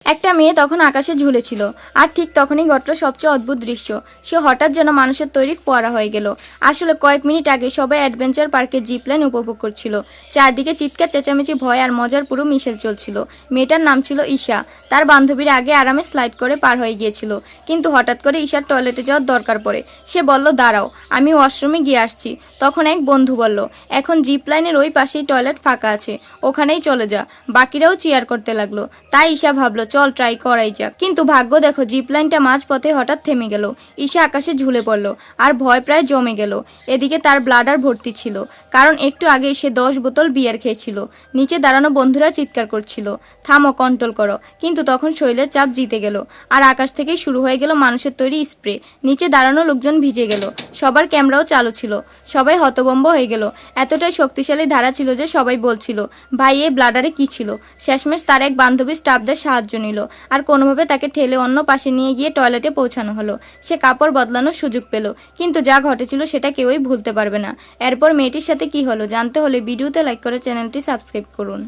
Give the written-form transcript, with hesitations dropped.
একটা মেয়ে তখন আকাশে ঝুলেছিল, আর ঠিক তখনই ঘটল সবচেয়ে অদ্ভুত দৃশ্য। সে হঠাৎ যেন মানুষের তৈরি ফোয়ারা হয়ে গেল। আসলে কয়েক মিনিট আগে সবাই অ্যাডভেঞ্চার পার্কে জিপ লাইন উপভোগ করছিল। চারদিকে চিৎকার চেঁচামেচি, ভয় আর মজার পুরো মিশেল চলছিল। মেয়েটার নাম ছিল ঈশা। তার বান্ধবীরা আগে আরামে স্লাইড করে পার হয়ে গিয়েছিল, কিন্তু হঠাৎ করে ঈশার টয়লেটে যাওয়ার দরকার পড়ে। সে বলল, দাঁড়াও, আমি ওয়াশরুমে গিয়ে আসছি। তখন এক বন্ধু বলল, এখন জিপ লাইনের ওই পাশেই টয়লেট ফাঁকা আছে, ওখানেই চলে যা। বাকিরাও চিয়ার করতে লাগলো। তাই ঈশা ভাবলো, চল ট্রাই করাই যাক। কিন্তু ভাগ্য দেখো, জিপ লাইনটা মাঝপথে হঠাৎ থেমে গেল। ঈশা আকাশে ঝুলে পড়ল, আর ভয় প্রায় জমে গেল। এদিকে তার ব্লাডার ভর্তি ছিল, কারণ একটু আগেই সে 10 বোতল বিয়ার খেয়েছিল। নিচে দাঁড়ানো বন্ধুরা চিৎকার করছিল, থামো, কন্ট্রোল করো। কিন্তু তখন শরীরের চাপ জিতে গেল, আর আকাশ থেকেই শুরু হয়ে গেল মানুষের তৈরি স্প্রে। নিচে দাঁড়ানো লোকজন ভিজে গেল, সবার ক্যামেরাও চালু ছিল। সবাই হতভম্ব হয়ে গেল। এতটাই শক্তিশালী ধারা ছিল যে সবাই বলছিল, ভাই এই ব্লাডারে কি ছিল। শেষমেশ তার এক বান্ধবী স্টাফদের সাহায্য নিল, আর কোনোভাবে তাকে ঠেলে অন্য পাশে নিয়ে গিয়ে টয়লেটে পৌঁছানো হলো। সে কাপড় বদলানোর সুযোগ পেল, কিন্তু যা ঘটেছিল সেটা কেউই ভুলতে পারবে না। এরপর মেয়েটির সাথে কি হলো জানতে হলে ভিডিওতে লাইক করে চ্যানেলটি সাবস্ক্রাইব করুন।